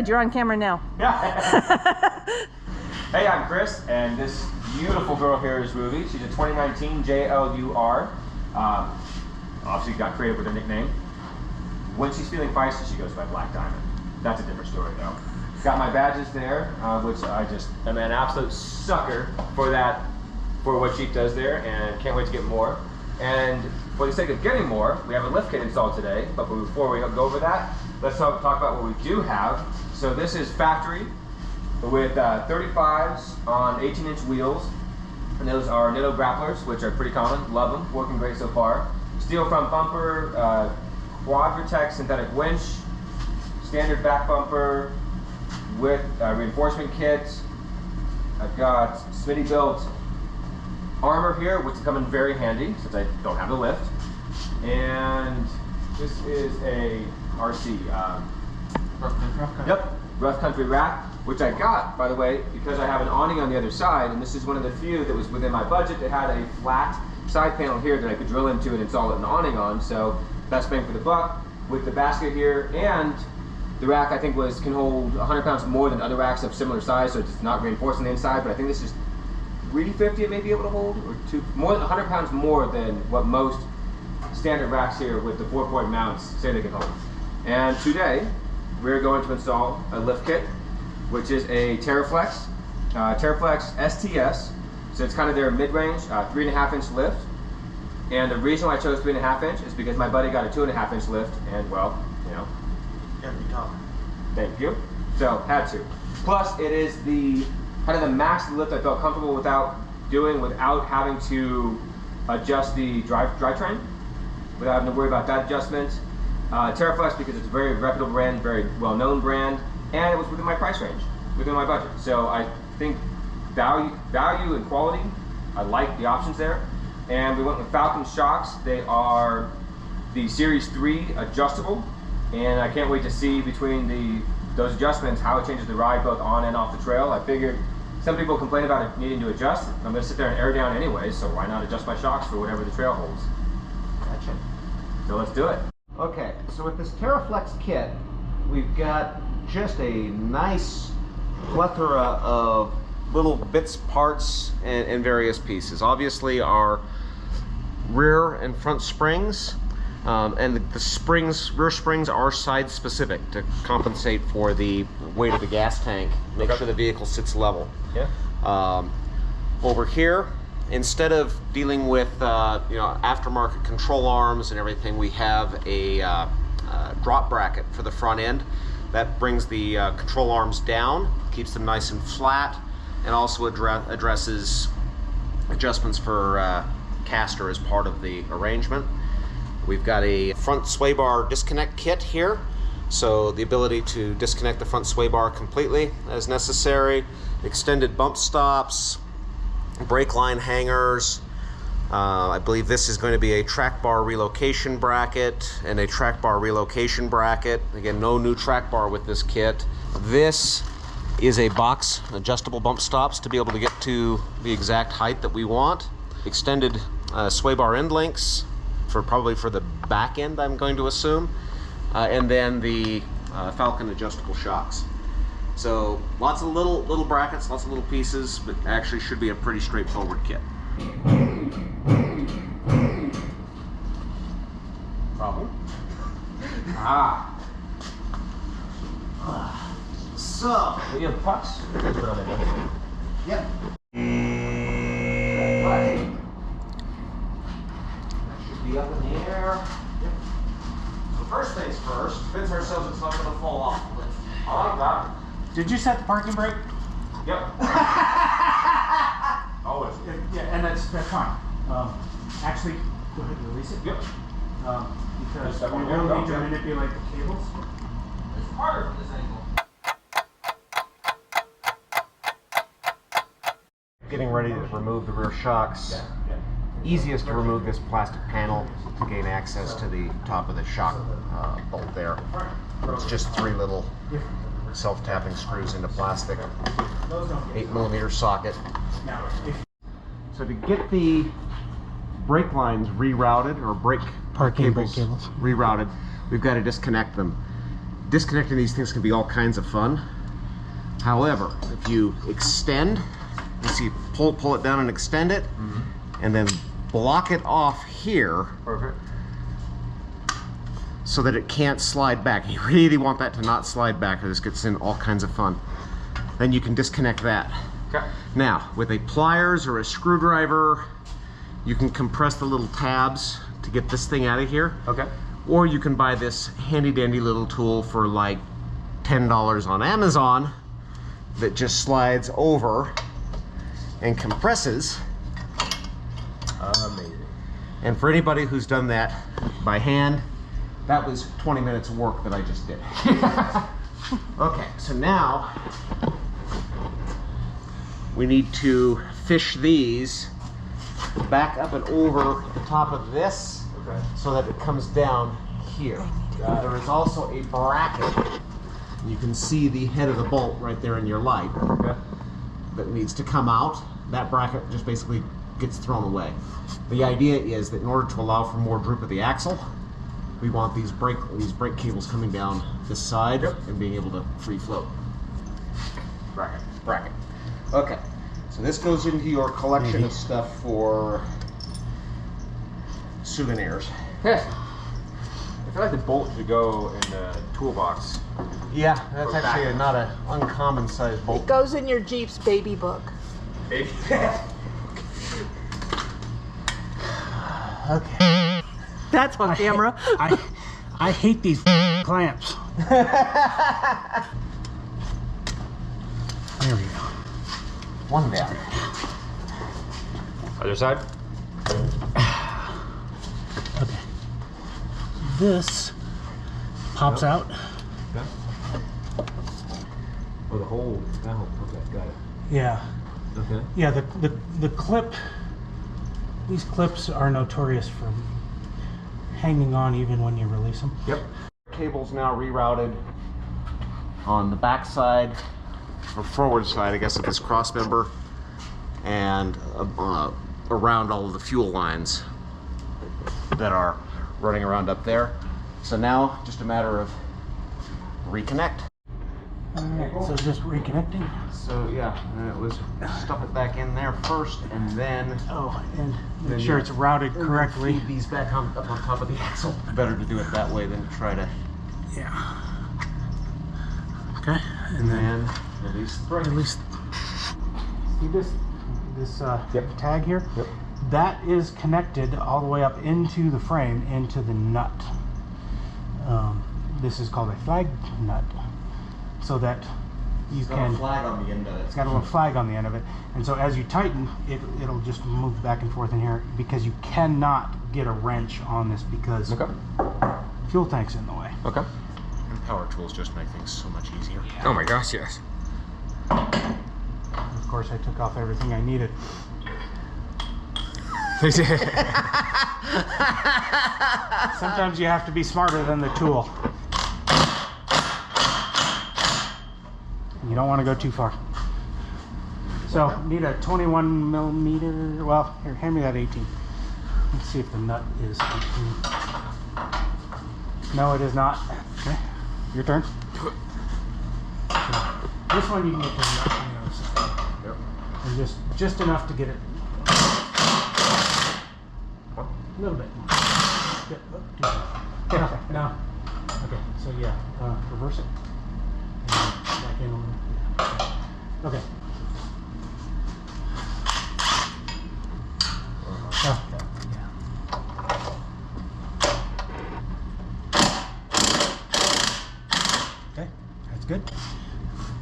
good. You're on camera now. Hey, I'm Chris, and this beautiful girl here is Ruby. She's a 2019 JLUR. Obviously got creative with her nickname. When she's feeling feisty, she goes by Black Diamond. That's a different story though. Got my badges there, which I just am an absolute sucker for that, for what she does there, and can't wait to get more. And for the sake of getting more, we have a lift kit installed today, but before we go over that, let's talk about what we do have. So this is factory with 35s on 18-inch wheels, and those are Nitto grapplers, which are pretty common. Love them, working great so far. Steel front bumper, Quadratec synthetic winch, standard back bumper with reinforcement kit. I've got Smitty built armor here, which is coming very handy since I don't have the lift. And this is a RC. Rough country rack, which I got, by the way, because I have an awning on the other side, and this is one of the few that was within my budget that had a flat side panel here that I could drill into and install an awning on. So best bang for the buck with the basket here, and the rack I think can hold 100 pounds more than other racks of similar size, so it's not reinforced on the inside, but I think this is 350 it may be able to hold, or more than 100 pounds more than what most standard racks here with the 4-point mounts say they can hold. And today we're going to install a lift kit, which is a Teraflex, Teraflex STS. So it's kind of their mid-range 3.5-inch lift. And the reason why I chose 3.5 inch is because my buddy got a 2.5-inch lift, and well, you know, gotta be taller. Thank you. So had to. Plus, it is the kind of the max lift I felt comfortable without having to adjust the drivetrain, without having to worry about that adjustment. Teraflex, because it's a very reputable brand, very well-known brand, and it was within my price range, within my budget. So I think value and quality, I like the options there. And we went with Falcon shocks. They are the Series 3 adjustable, and I can't wait to see between those adjustments how it changes the ride both on and off the trail. I figured some people complain about it needing to adjust. I'm going to sit there and air down anyway, so why not adjust my shocks for whatever the trail holds. Gotcha. So let's do it. Okay, so with this Teraflex kit, we've got just a nice plethora of little bits, parts, and various pieces. Obviously our rear and front springs, and the rear springs are side specific to compensate for the weight of the gas tank, make sure the vehicle sits level. Yeah. Over here, instead of dealing with aftermarket control arms and everything, we have a drop bracket for the front end that brings the control arms down, keeps them nice and flat, and also addresses adjustments for caster as part of the arrangement. We've got a front sway bar disconnect kit here, so the ability to disconnect the front sway bar completely as necessary, extended bump stops, brake line hangers. I believe this is going to be a track bar relocation bracket and a track bar relocation bracket. Again, no new track bar with this kit. This is a box adjustable bump stops to be able to get to the exact height that we want. Extended sway bar end links probably for the back end, I'm going to assume, and then the Falcon adjustable shocks. So lots of little brackets, lots of little pieces, but actually should be a pretty straightforward kit. Problem? So Do you have pucks? yep. Be up in the air. Yep. So first things first, convince ourselves it's not going to fall off. I like that. Did you set the parking brake? Yep. Always. Yeah, and that's fine. Actually, go ahead and release it. Yep. Because Just we one will more need to go. manipulate the cables. It's harder from this angle. Getting ready to remove the rear shocks. Easiest to remove this plastic panel to gain access to the top of the shock bolt there. It's just 3 little self-tapping screws into plastic, 8mm socket. So to get the brake lines rerouted, or brake cables rerouted, we've got to disconnect them. disconnecting these things can be all kinds of fun. However, if you extend, you see, pull it down and extend it, and then block it off here. Perfect. So that it can't slide back. You really want that to not slide back, or this gets in all kinds of fun. Then you can disconnect that. Okay. Now, with a pliers or a screwdriver, you can compress the little tabs to get this thing out of here. Okay. Or you can buy this handy dandy little tool for like $10 on Amazon that just slides over and compresses. Amazing. And for anybody who's done that by hand, that was 20 minutes of work that I just did. Okay, so now we need to fish these back up and over the top of this, so that it comes down here. There is also a bracket. You can see the head of the bolt right there in your light that needs to come out. That bracket just basically gets thrown away. The idea is that in order to allow for more droop of the axle, we want these brake cables coming down this side and being able to free float. Bracket. Okay, so this goes into your collection of stuff for souvenirs. I feel like the bolt should go in the toolbox. Yeah, that's actually not an uncommon size bolt. It goes in your Jeep's baby book. Okay. That's on camera. I hate these clamps. There we go. One down. Other side? Okay. This pops out. Okay. Oh, the whole. Oh, okay, got it. Yeah. Okay. Yeah, the clip, these clips are notorious for hanging on even when you release them. Yep. Cable's now rerouted on the back side, or forward side, I guess, of this cross member, and around all of the fuel lines that are running around up there. So now, just a matter of reconnect. Alright, so just reconnecting. So yeah, and it was stuff it back in there first, and then And make sure it's routed correctly. feed these back up on top of the axle. Better to do it that way than to try to. Yeah. Okay, and then Release the brake. release. See this tag here? Yep. That is connected all the way up into the frame, into the nut. This is called a flag nut, so that you It's got can. a flag on the end of it. It's got a little flag on the end of it, and so as you tighten, it'll just move back and forth in here, because you cannot get a wrench on this because fuel tank's in the way. Okay. And power tools just make things so much easier. Oh my gosh, yes. Of course, I took off everything I needed. Sometimes you have to be smarter than the tool. You don't want to go too far. So, need a 21 millimeter. Well, here, hand me that 18. Let's see if the nut is 18. No, it is not. Okay, your turn. So, this one you can get the nut on the other side. Yep. And just enough to get it. A little bit. Good. Okay, now. Okay, so yeah, reverse it. And back in a little. Yeah. Okay. Okay, that's good.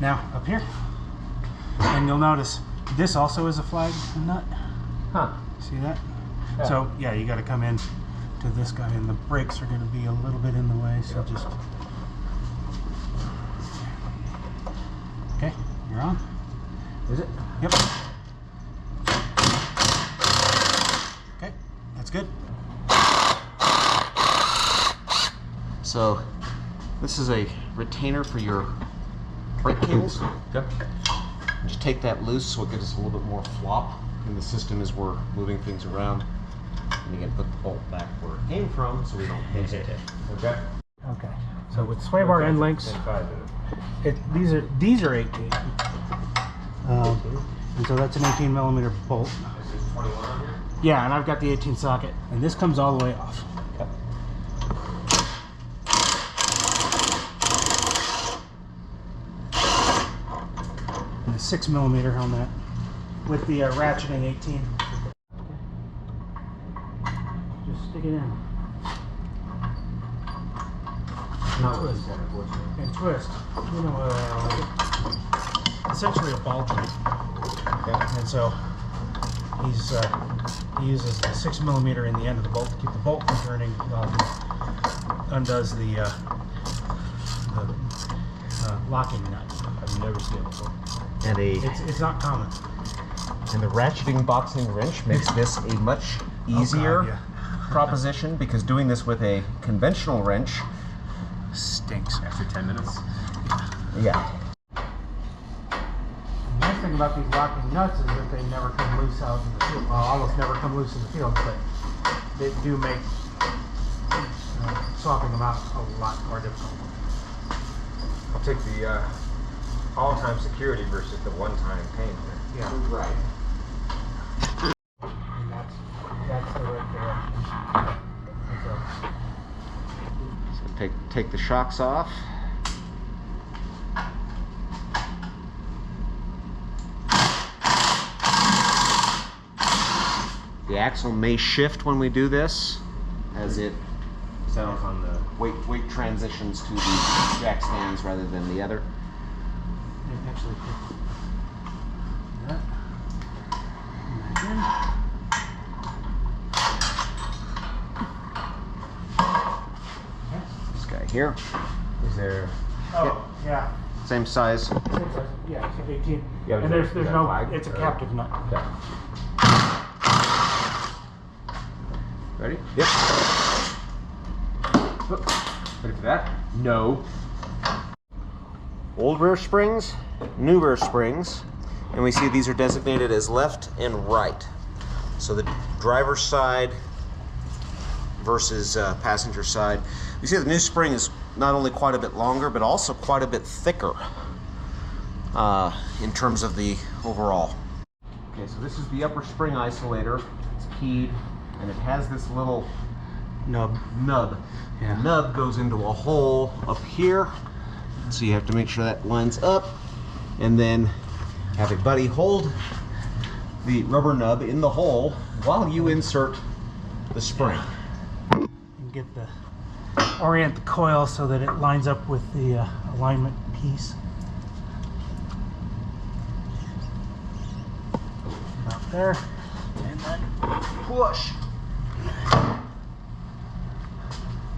Now up here, and you'll notice this also is a flag nut. Huh. See that? Yeah. So yeah, you got to come in to this guy, and the brakes are going to be a little bit in the way. So just okay. You're on. Is it? Yep. Okay, that's good. So this is a retainer for your brake cables. Okay. Just take that loose so it gives us a little bit more flop in the system as we're moving things around. And again, put the bolt back where it came from so we don't lose it. Okay. Okay. So with sway bar end lengths, these are 18. And so that's an 18 millimeter bolt. Is this 21 on here? Yeah, and I've got the 18 socket, and this comes all the way off. Okay. And a 6 millimeter on that with the ratcheting 18. Just stick it in. Not twist. with center, fortunately. And twist. You know, essentially a ball joint. Okay. And so he uses the 6 millimeter in the end of the bolt to keep the bolt from turning while he undoes the locking nut. I've never seen it before. And It's not common. the ratcheting boxing wrench makes this a much easier Oh, God, yeah. proposition, because doing this with a conventional wrench Stinks. After 10 minutes? yeah. The nice thing about these locking nuts is that they never come loose out in the field. Well, almost never come loose in the field, but they do make swapping them out a lot more difficult. I'll take the all-time security versus the one-time pain here. Yeah. Right. And that's the right direction. So take the shocks off. The axle may shift when we do this, as it Sounds on the... weight transitions to the jack stands rather than the other. And actually put that back in. This guy here, Is there... Oh, yeah. same size. Same size. Yeah, so 18. Yeah, and is there's that no, flag? it's a Or- captive nut. Okay. Ready? Yep. Ready for that? No. Old rear springs, new rear springs, and we see these are designated as left and right. So the driver's side versus passenger side. You see the new spring is not only quite a bit longer, but also quite a bit thicker in terms of the overall. Okay, so this is the upper spring isolator. It's keyed, and it has this little Nub. Yeah. The nub goes into a hole up here, so you have to make sure that lines up, and then have a buddy hold the rubber nub in the hole while you insert the spring. And get orient the coil so that it lines up with the alignment piece. About there, and then push.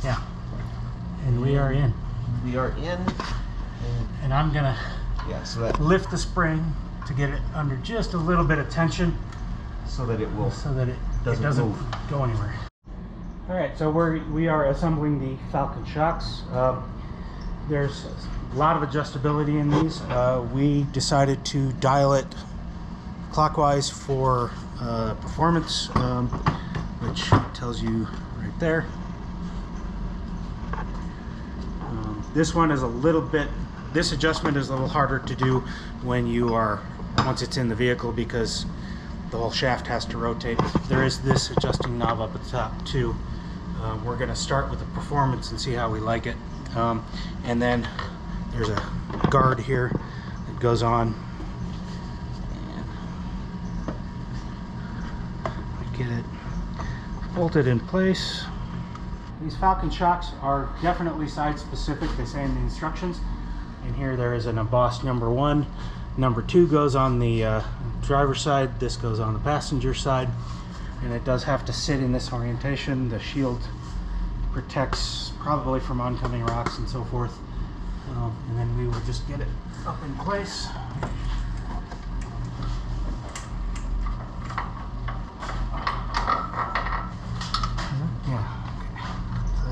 Yeah, and we are in. We are in, And I'm gonna yeah, so that lift the spring to get it under just a little bit of tension so that it will. so that it Doesn't doesn't move. go anywhere. All right, so we are assembling the Falcon shocks. There's a lot of adjustability in these. We decided to dial it clockwise for performance, which tells you right there. This one is a little bit, this adjustment is a little harder to do when you are, once it's in the vehicle, because the whole shaft has to rotate. There is this adjusting knob up at the top too. We're going to start with the performance and see how we like it. And then there's a guard here that goes on. And get it bolted in place. These Falcon shocks are definitely side specific. They say in the instructions. And here there is an embossed number 1. Number 2 goes on the driver's side. This goes on the passenger side. And it does have to sit in this orientation. The shield protects probably from oncoming rocks and so forth. And then we will just get it up in place.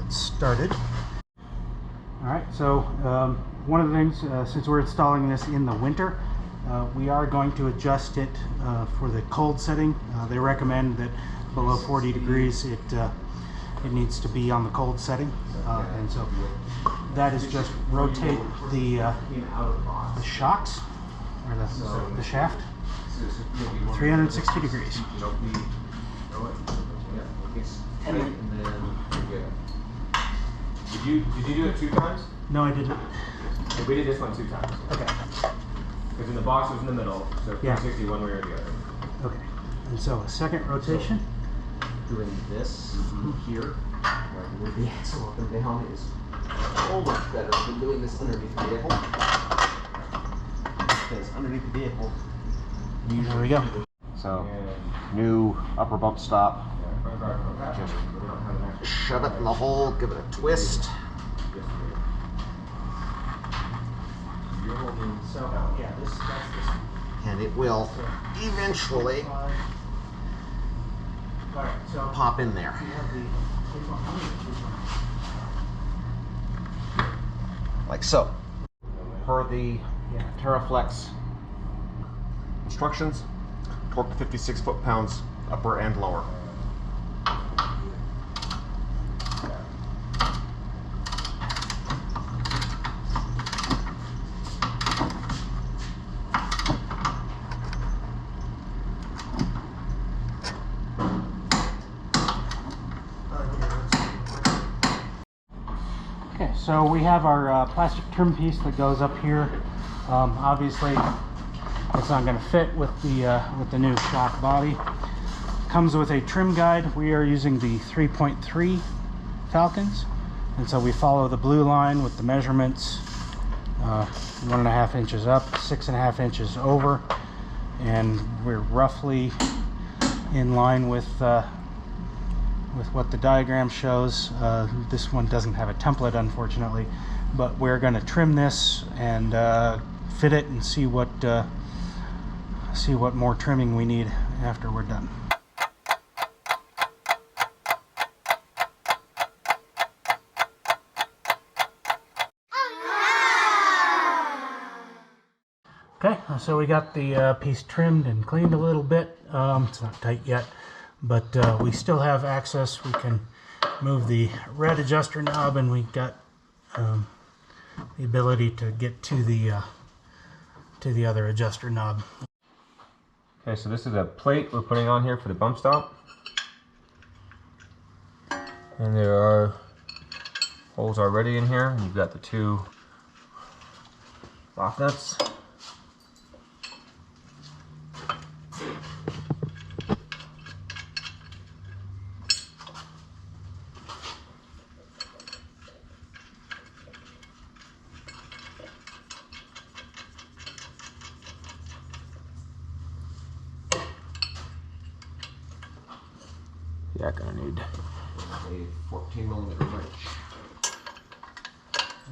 Started. All right, so one of the things, since we're installing this in the winter, we are going to adjust it for the cold setting. They recommend that below 40 degrees it needs to be on the cold setting, and so that is just rotate the shocks or the shaft 360 degrees. Did you do it 2 times? No, I didn't. Yeah, we did this one 2 times. Okay. Because in the box was in the middle, so 360 one way or the other. Okay. And so a second rotation. Doing this here, like where the axle up and down, is so much better than doing this underneath the vehicle. Because underneath the vehicle, There we go. so new upper bump stop. Just shove it in the hole, give it a twist. So yeah, that's this. And it will eventually All right, so pop in there. we have the Like so. Per the Teraflex instructions, torque to 56 foot-pounds, upper and lower. Okay, so we have our plastic trim piece that goes up here. Obviously, it's not going to fit with the new shock body. Comes with a trim guide. We are using the 3.3 Falcons, and so we follow the blue line with the measurements: 1.5 inches up, 6.5 inches over, and we're roughly in line with what the diagram shows. This one doesn't have a template, unfortunately, but we're going to trim this and fit it and see what more trimming we need after we're done. Okay, so we got the piece trimmed and cleaned a little bit. It's not tight yet, but we still have access. We can move the red adjuster knob, and we've got the ability to get to the other adjuster knob. Okay, so this is a plate we're putting on here for the bump stop. And there are holes already in here. You've got the 2 lock nuts. Yeah, gonna need A 14mm wrench.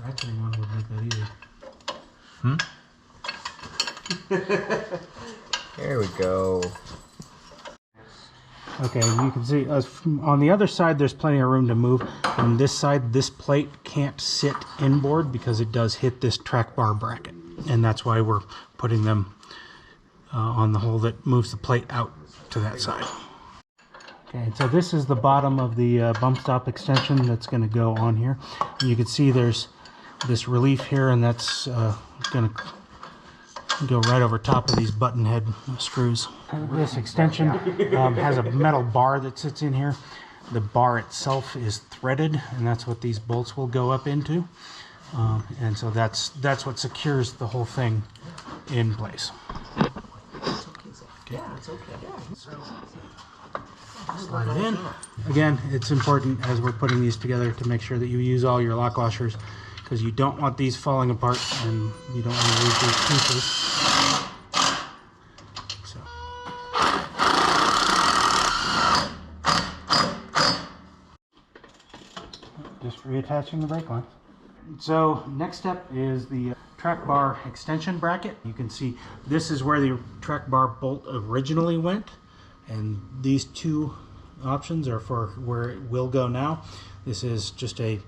Ratcheting one would make that easy. There we go. Okay, you can see on the other side there's plenty of room to move. On this side, this plate can't sit inboard because it does hit this track bar bracket, and that's why we're putting them on the hole that moves the plate out to that side. Okay, so this is the bottom of the bump stop extension that's going to go on here. And you can see there's this relief here, and that's going to go right over top of these button head screws. This extension has a metal bar that sits in here. The bar itself is threaded, and that's what these bolts will go up into. And so that's what secures the whole thing in place. Okay. Slide it in. Again, it's important as we're putting these together to make sure that you use all your lock washers, because you don't want these falling apart and you don't want to lose these pieces. So. Just reattaching the brake line. So next step is the track bar extension bracket. You can see this is where the track bar bolt originally went, and these 2 options are for where it will go now. This is just a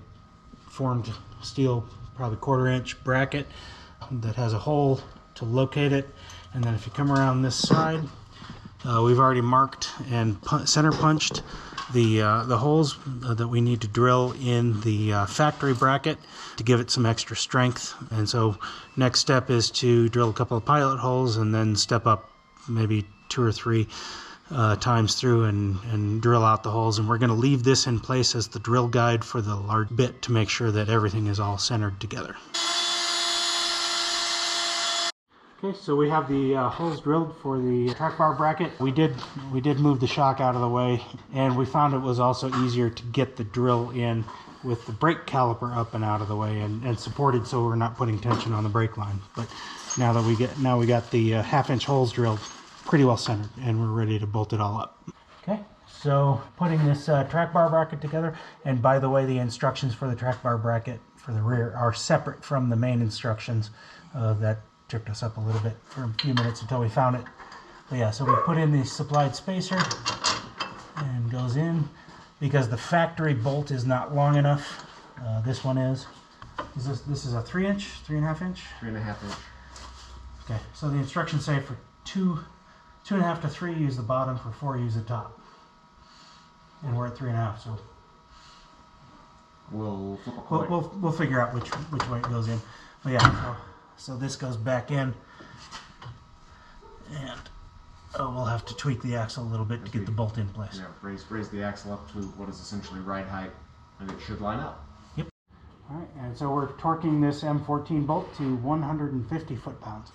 formed steel, probably 1/4 inch bracket that has a hole to locate it, and then if you come around this side, We've already marked and center punched the holes that we need to drill in the factory bracket to give it some extra strength. And so next step is to drill a couple of pilot holes and then step up maybe 2 or 3 times through and drill out the holes. And we're going to leave this in place as the drill guide for the large bit to make sure that everything is all centered together. Okay, so we have the holes drilled for the track bar bracket. We did move the shock out of the way, and we found it was also easier to get the drill in with the brake caliper up and out of the way and supported, so we're not putting tension on the brake line. But now we got the 1/2-inch holes drilled pretty well centered, and we're ready to bolt it all up. Okay, so putting this track bar bracket together, and by the way, the instructions for the track bar bracket for the rear are separate from the main instructions. That tripped us up a little bit for a few minutes until we found it. But yeah, so we put in the supplied spacer and goes in because the factory bolt is not long enough. This one is. This is a 3-inch, 3.5 inch? 3.5 inch. Okay, so the instructions say for 2.5 to 3 use the bottom, for 4 use the top. And we're at 3.5, so We'll flip a coin. we'll figure out which way it goes in. But yeah, so this goes back in, and we'll have to tweak the axle a little bit to get the bolt in place. Yeah, raise the axle up to what is essentially ride height, and it should line up. Yep. All right, and so we're torquing this M14 bolt to 150 foot-pounds.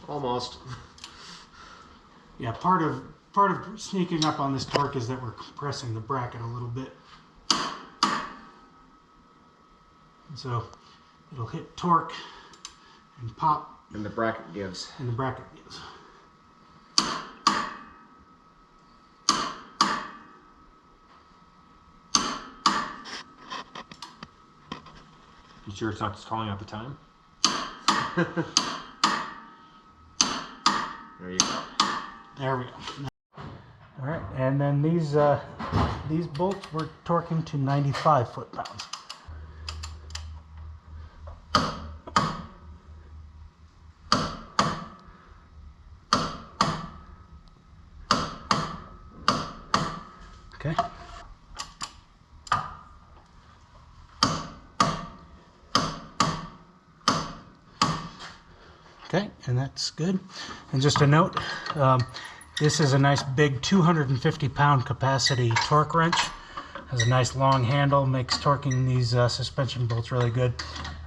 Almost. Yeah, part of sneaking up on this torque is that we're compressing the bracket a little bit. And so it'll hit torque and pop. And the bracket gives. And the bracket gives. You sure it's not just calling out the time? There you go. There we go. All right, and then these bolts we're torquing to 95 foot-pounds. Okay. Okay, and that's good. And just a note, this is a nice big 250-pound capacity torque wrench. Has a nice long handle, makes torquing these suspension bolts really good.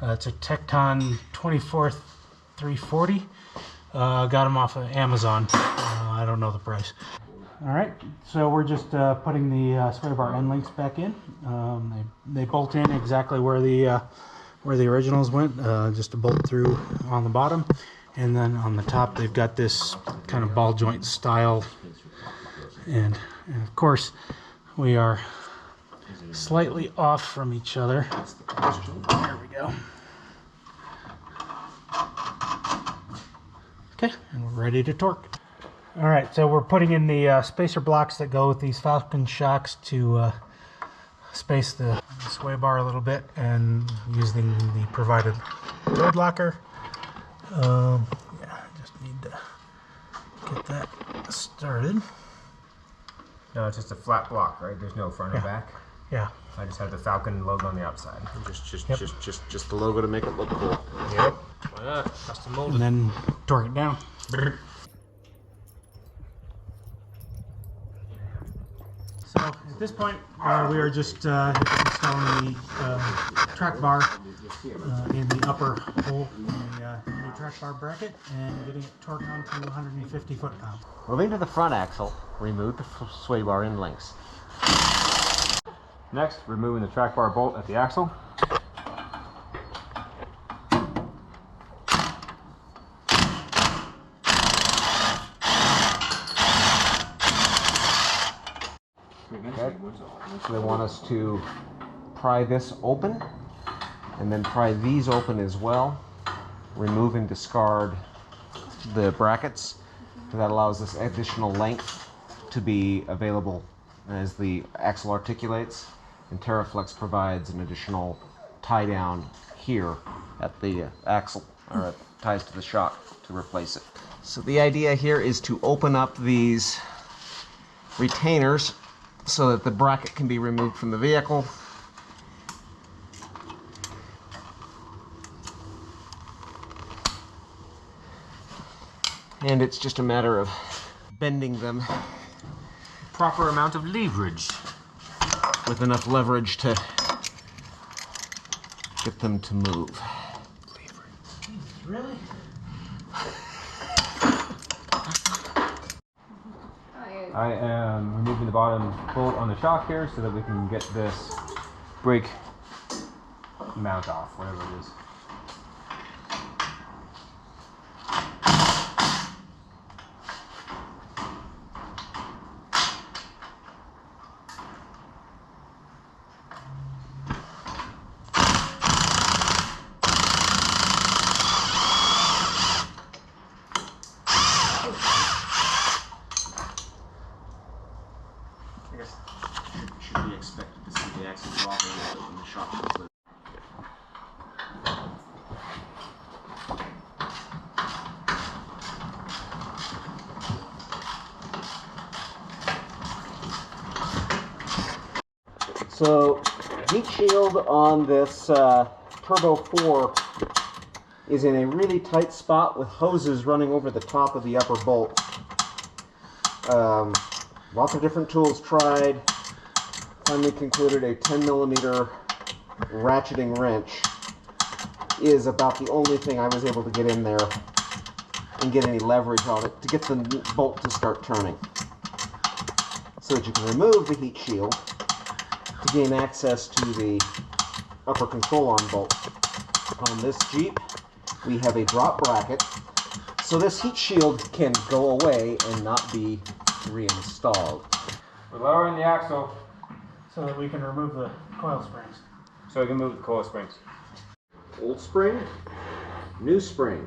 It's a Tecton 24-340. Got them off of Amazon. I don't know the price. All right, so we're just putting the sway bar end links back in. They bolt in exactly where the originals went, just a bolt through on the bottom, and then on the top they've got this kind of ball joint style, and of course we are slightly off from each other. There we go. Okay, and we're ready to torque. All right, so we're putting in the spacer blocks that go with these Falcon shocks to space the sway bar a little bit, and using the provided load locker. Yeah, just need to get that started. No, it's just a flat block, right? There's no front or back. Yeah. I just have the Falcon logo on the outside. Just the logo to make it look cool. Yep. Why not? Custom molded. And then torque it down. So at this point, we are just installing the track bar in the upper hole in the new track bar bracket and getting it torqued on to 150 foot-pounds. Moving to the front axle, remove the sway bar end links. Next, removing the track bar bolt at the axle. Okay. So they want us to pry this open and then pry these open as well. Remove and discard the brackets. So that allows this additional length to be available as the axle articulates, and Teraflex provides an additional tie down here at the axle, or it ties to the shock to replace it. So the idea here is to open up these retainers so that the bracket can be removed from the vehicle. And it's just a matter of bending them Proper amount of leverage. with enough leverage to get them to move. Really? I am removing the bottom bolt on the shock here so that we can get this brake mount off, whatever it is. Should be expected to see the axle drop a little bit when the shock comes loose. So, heat shield on this Turbo 4 is in a really tight spot with hoses running over the top of the upper bolt. Lots of different tools tried. Finally concluded a 10mm ratcheting wrench is about the only thing I was able to get in there and get any leverage on it to get the bolt to start turning, so that you can remove the heat shield to gain access to the upper control arm bolt. On this Jeep, we have a drop bracket, so this heat shield can go away and not be reinstalled. We're lowering the axle So that we can remove the coil springs. so we can move the coil springs. Old spring, new spring,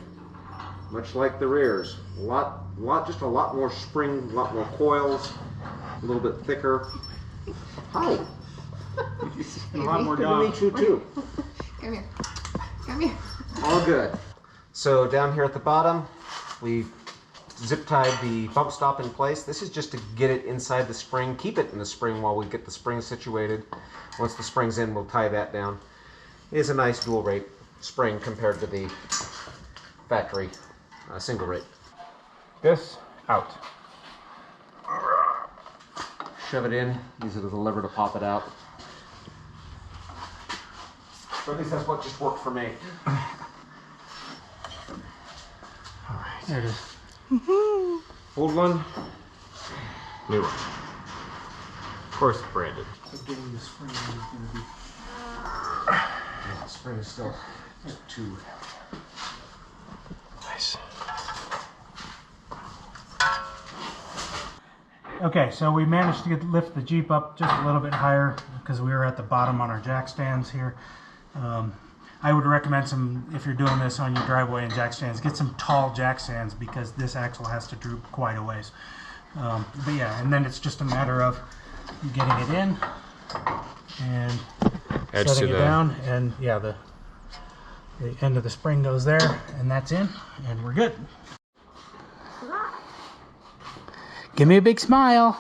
much like the rears. Just a lot more spring, a lot more coils, a little bit thicker. Hi. And a lot more Good to meet you too. Come here. Come here. All good. So down here at the bottom, we zip tied the bump stop in place. This is just to get it inside the spring, keep it in the spring while we get the spring situated. Once the spring's in, we'll tie that down. It is a nice dual rate spring compared to the factory single rate. This out. Shove it in, use it as a lever to pop it out. Or at least that's what just worked for me. There it is. Old one, new one. Of course, branded. So getting the spring is going to be... Yeah, the spring is still too. Nice. Okay, so we managed to lift the Jeep up just a little bit higher because we were at the bottom on our jack stands here. I would recommend if you're doing this on your driveway and jack stands, get some tall jack stands because this axle has to droop quite a ways. But yeah, and then it's just a matter of getting it in and setting it down, and yeah, the end of the spring goes there, and that's in, and we're good. Give me a big smile.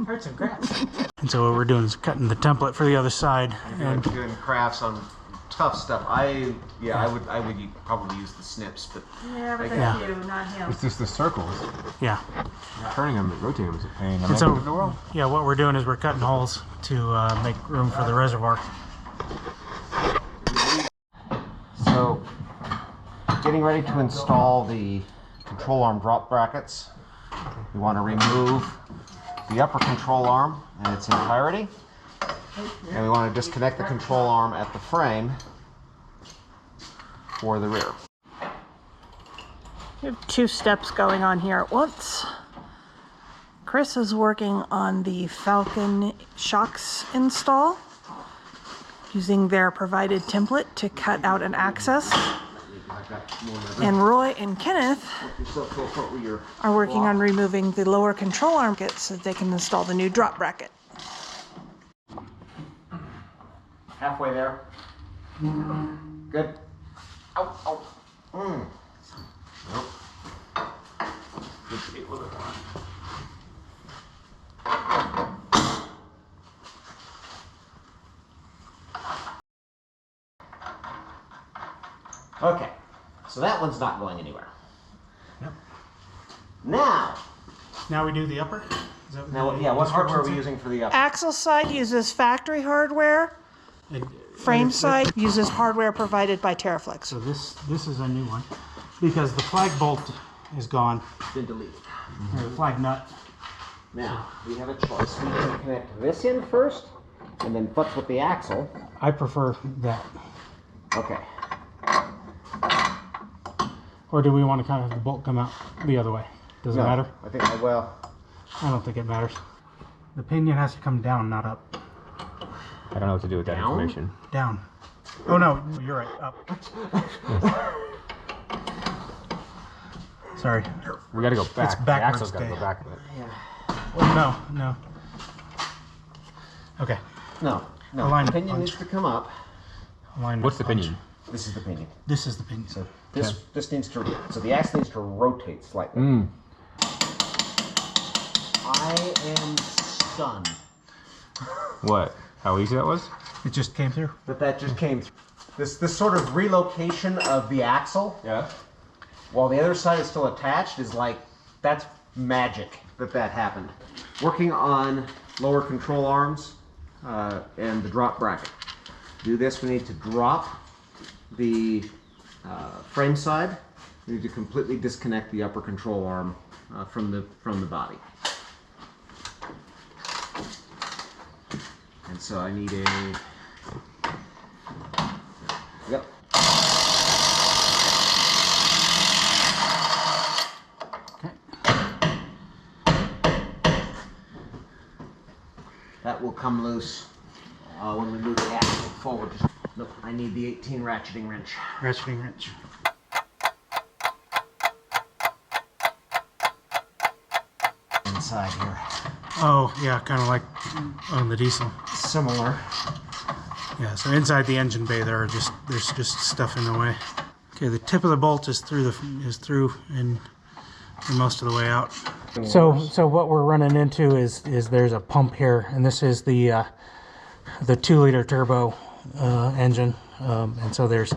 Arts and crafts. And so what we're doing is cutting the template for the other side. And Doing crafts on tough stuff. I would probably use the snips, but Yeah, but Yeah. that's you, not him. It's just the circles. yeah. Turning them, rotating them is a pain. And so, yeah, what we're doing is we're cutting holes to make room for the reservoir. So, getting ready to install the control arm drop brackets. We want to remove the upper control arm in its entirety, and we want to disconnect the control arm at the frame for the rear. We have two steps going on here at once. Chris is working on the Falcon shocks install using their provided template to cut out an access. And Roy and Kenneth are working on removing the lower control arm kit so that they can install the new drop bracket. Halfway there. Good. Ow, ow. Nope. Let's see what it wants. Okay, so that one's not going anywhere. Yep. Now we do the upper? Is that what yeah, what hardware are we instructions using for the upper? Axle side uses factory hardware. say? Frame side uses hardware provided by Teraflex. So this is a new one because the flag bolt is gone. Been deleted. Or the flag nut. Now, we have a choice. We can connect this in first and then futz with the axle. I prefer that. Okay. Or do we want to kind of have the bolt come out the other way? Does it matter? I think, well, I don't think it matters. The pinion has to come down, not up. I don't know what to do with that Down? information. Down. Oh no, you're right, up. Sorry. We gotta go back. The backwards, axle's gotta go Dave. back a bit. Oh, no. Okay. no. Align The pinion punch. needs to come up. Alignment What's the punch. pinion? This is the pinion. This is the pinion. So this needs to, so the axle needs to rotate slightly. I am stunned What? How easy that was? It just came through. that just came through. This sort of relocation of the axle, Yeah. while the other side is still attached, is like, that's magic that happened. Working on lower control arms and the drop bracket. To do this, we need to drop the frame side. We need to completely disconnect the upper control arm from the body. And so I need a, yep. Okay. That will come loose when we move the axle forward. Nope, I need the 18 ratcheting wrench. Ratcheting wrench. Inside here. Oh, yeah, kind of like on the diesel. Similar. Yeah, so inside the engine bay there's just stuff in the way. Okay, the tip of the bolt is through and most of the way out. So what we're running into is there's a pump here, and this is the 2-liter turbo engine, and so there's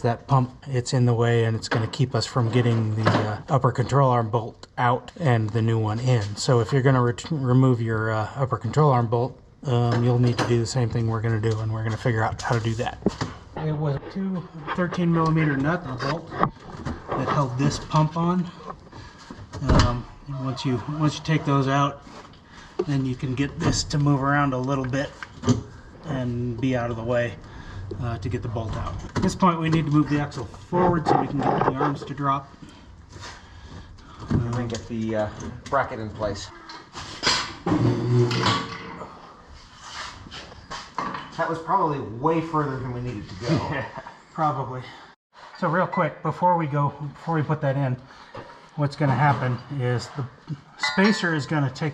that pump. It's in the way, and it's going to keep us from getting the upper control arm bolt out and the new one in. So if you're going to remove your upper control arm bolt, you'll need to do the same thing we're going to do, and we're going to figure out how to do that. It was a 13mm nut and bolt that held this pump on. Once you take those out, then you can get this to move around a little bit and be out of the way to get the bolt out. At this point, we need to move the axle forward so we can get the arms to drop. And then get the bracket in place. That was probably way further than we needed to go. Probably. So real quick, before we put that in, what's going to happen is the spacer is going to take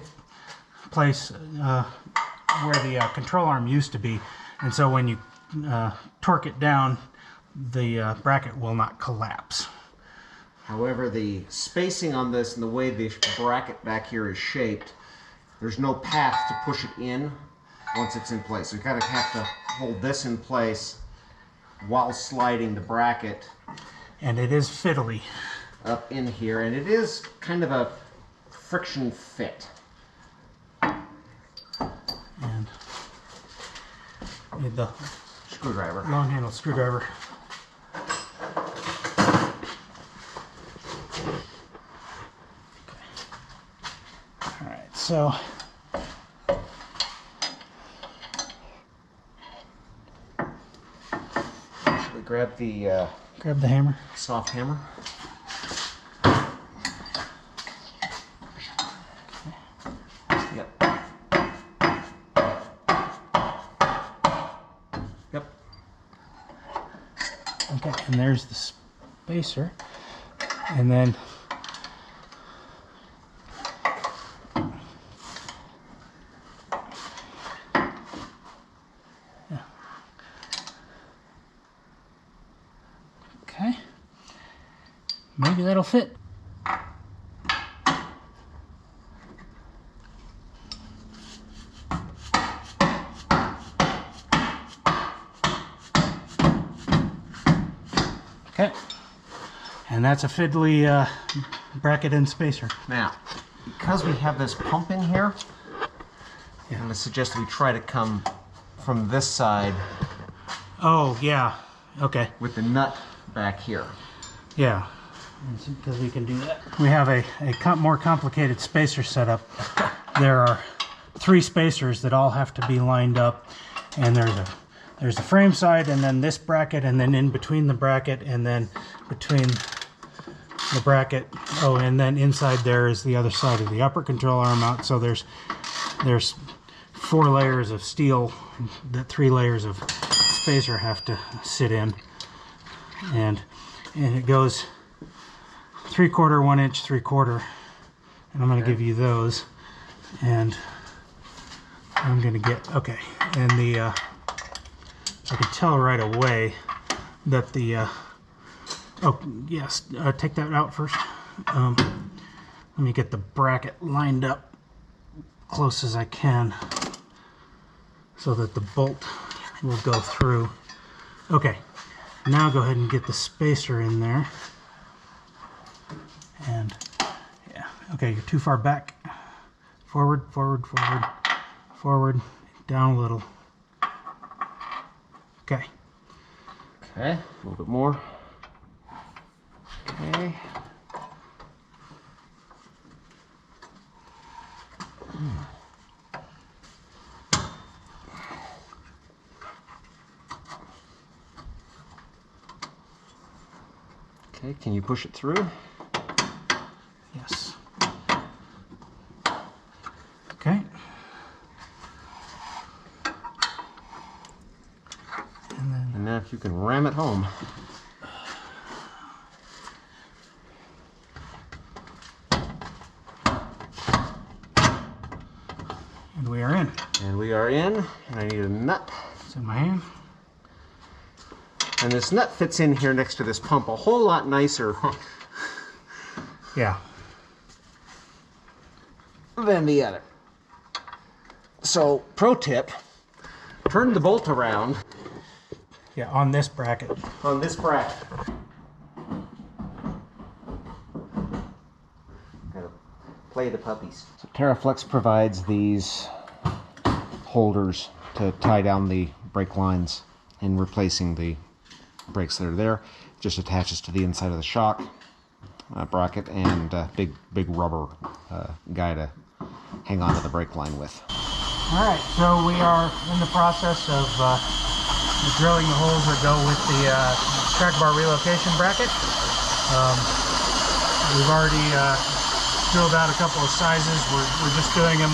place where the control arm used to be, and so when you torque it down, the bracket will not collapse. However, the spacing on this and the way the bracket back here is shaped, there's no path to push it in once it's in place. So you kind of have to hold this in place while sliding the bracket And it is fiddly. up in here, and it is kind of a friction fit. And need the Screwdriver. long handle screwdriver. Alright, so We grab the grab the hammer. soft hammer. Yep. Yep. Okay, and there's the spacer, and then okay, maybe that'll fit. Okay, and that's a fiddly bracket and spacer. Now, because we have this pump in here, I'm going to suggest we try to come from this side. Oh, yeah. Okay. With the nut back here. Yeah, because we can do that. We have a more complicated spacer setup. There are 3 spacers that all have to be lined up, and there's the frame side, and then this bracket, and then in between the bracket, and then between the bracket. Oh, and then inside there is the other side of the upper control arm out. So there's 4 layers of steel that 3 layers of spacer have to sit in, and it goes 3/4, 1 inch, 3/4, and I'm going to give you those, and I'm going to get and the I can tell right away that the oh yes, take that out first. Let me get the bracket lined up close as I can so that the bolt will go through. Okay, now go ahead and get the spacer in there. And yeah, okay, you're too far back. Forward, forward, forward, forward, down a little. Okay. Okay, a little bit more. Okay. Okay, can you push it through? Yes. Okay. And now if you can ram it home. And we are in. And we are in, and I need a nut. It's in my hand. And this nut fits in here next to this pump a whole lot nicer Yeah. than the other. So, pro tip, turn the bolt around Yeah, on this bracket. on this bracket. Gotta play the puppies. So Teraflex provides these holders to tie down the brake lines in replacing the brakes that are there. It just attaches to the inside of the shock bracket, and big rubber guy to hang on to the brake line with. Alright, so we are in the process of drilling the holes that go with the track bar relocation bracket. We've already drilled out a couple of sizes. We're just doing them,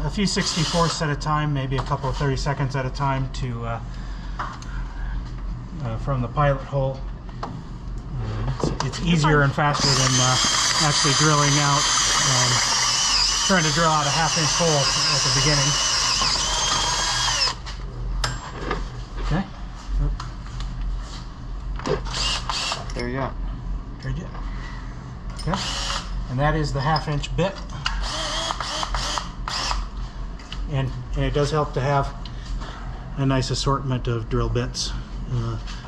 a few 64ths at a time, maybe a couple of 32nds at a time to from the pilot hole. It's easier and faster than actually drilling out, trying to drill out a 1/2 inch hole at the beginning. Okay. There you go. Very good. Okay. And that is the 1/2 inch bit. And it does help to have a nice assortment of drill bits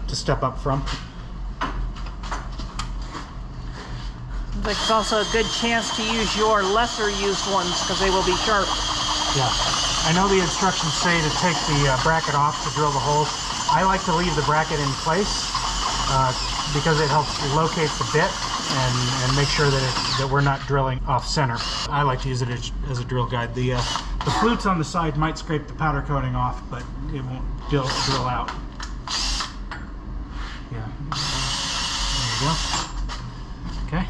to step up from. Like it's also a good chance to use your lesser used ones because they will be sharp. Yeah. I know the instructions say to take the bracket off to drill the holes. I like to leave the bracket in place because it helps locate the bit and make sure that we're not drilling off center. I like to use it as a drill guide. The flutes on the side might scrape the powder coating off, but it won't drill out. Yeah. There you go. Okay.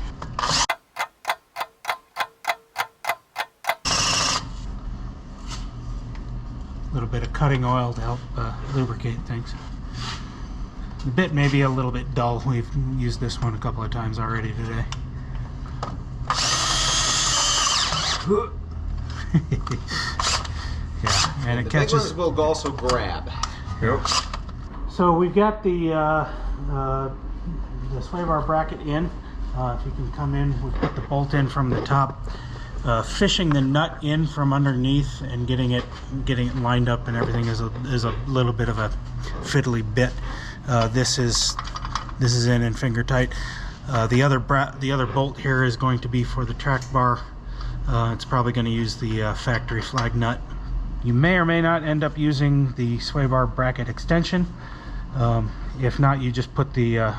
A little bit of cutting oil to help lubricate things. The bit may be a little bit dull. We've used this one a couple of times already today. Yeah, and it the catches. big ones will also grab. Yep. So we've got the sway bar bracket in. If you can come in, we put the bolt in from the top. Fishing the nut in from underneath and getting it lined up and everything is a little bit of a fiddly bit. This is in and finger tight. The other bolt here is going to be for the track bar. It's probably going to use the factory flag nut. You may or may not end up using the sway bar bracket extension. If not, you just put the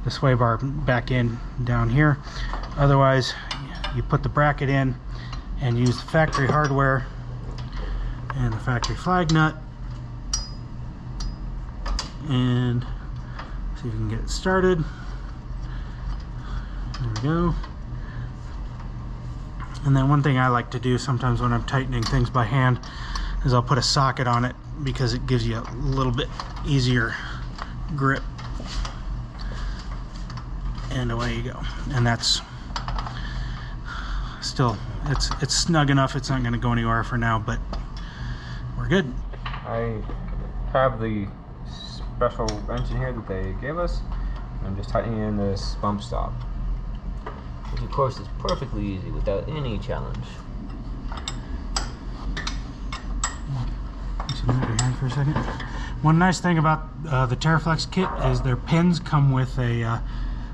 sway bar back in down here. Otherwise, you put the bracket in and use the factory hardware and the factory flag nut, and see if you can get it started. There we go. And then one thing I like to do sometimes when I'm tightening things by hand is I'll put a socket on it because it gives you a little bit easier grip. And away you go. And that's still, it's snug enough. It's not going to go anywhere for now, but we're good. I have the special wrench in here that they gave us. I'm just tightening in this bump stop. Which of course is perfectly easy without any challenge. Just move your hand for a second. One nice thing about the Teraflex kit is their pins come with a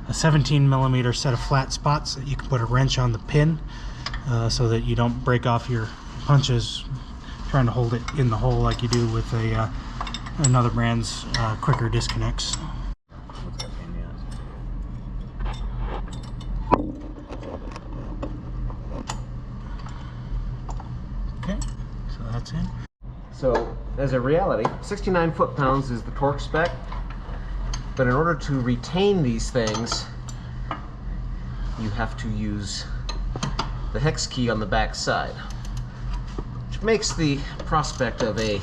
17mm set of flat spots that you can put a wrench on the pin so that you don't break off your punches trying to hold it in the hole like you do with another brand's quicker disconnects. Okay, so that's in. So, as a reality, 69 foot-pounds is the torque spec, but in order to retain these things, you have to use the hex key on the back side, which makes the prospect of a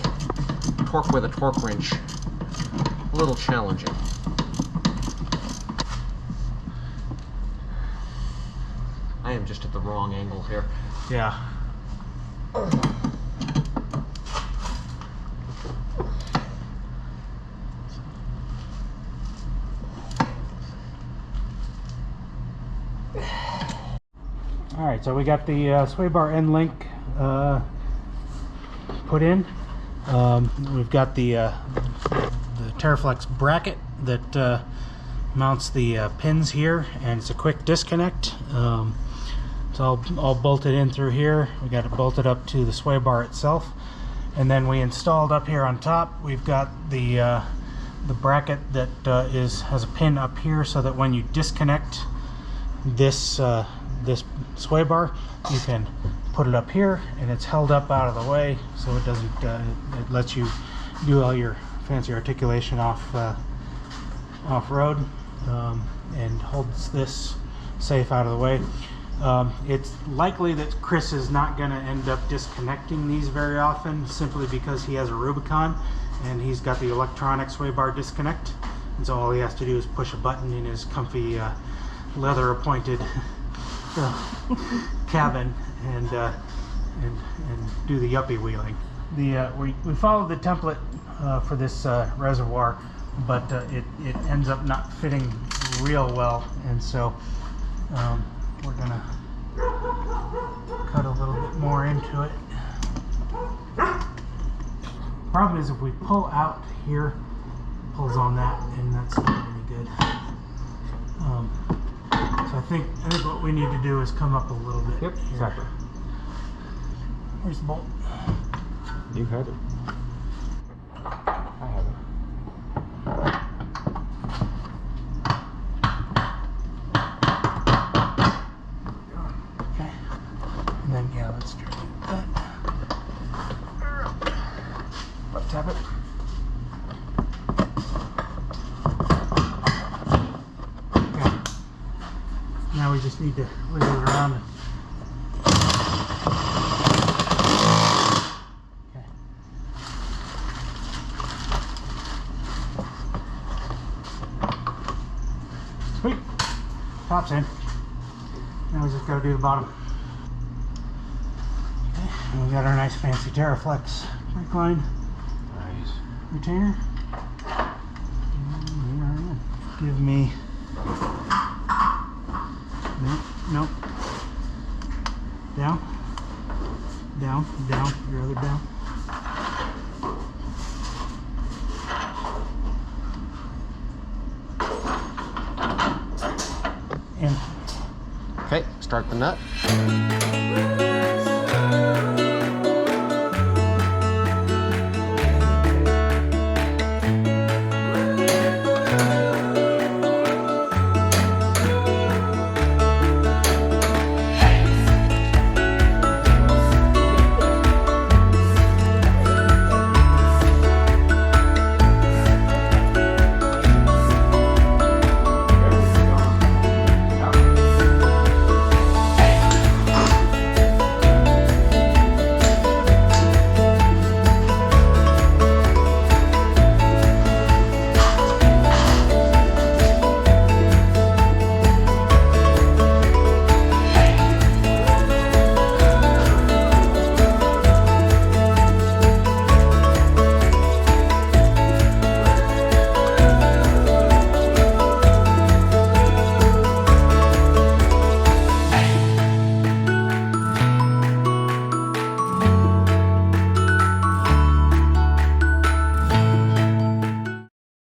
torque with a torque wrench a little challenging. I am just at the wrong angle here. Yeah. Alright, so we got the sway bar end link put in. We've got the Teraflex bracket that mounts the pins here, and it's a quick disconnect. It's all bolted in through here. We got it bolted up to the sway bar itself, and then we installed up here on top. We've got the bracket that has a pin up here, so that when you disconnect this this sway bar, you can put it up here, and it's held up out of the way, so it doesn't. It lets you do all your fancy articulation off road, and holds this safe out of the way. It's likely that Chris is not going to end up disconnecting these very often, simply because he has a Rubicon and he's got the electronic sway bar disconnect, and so all he has to do is push a button in his comfy leather appointed cabin and do the yuppie wheeling. We followed the template for this reservoir, but it ends up not fitting real well, and so we're gonna cut a little bit more into it. Problem is, if we pull out here, it pulls on that, and that's not any good. So I think what we need to do is come up a little bit. Yep, here. exactly. Where's the bolt? You have it. I have it. Okay. And then, yeah, let's try to do that. Left tap it. Okay. Now we just need to wiggle it around. top's in. Now we just gotta do the bottom. Okay, and we got our nice fancy Teraflex brake line retainer. And we are in. Give me. Nope. Down. Down. Down. Your other down. Okay, start the nut.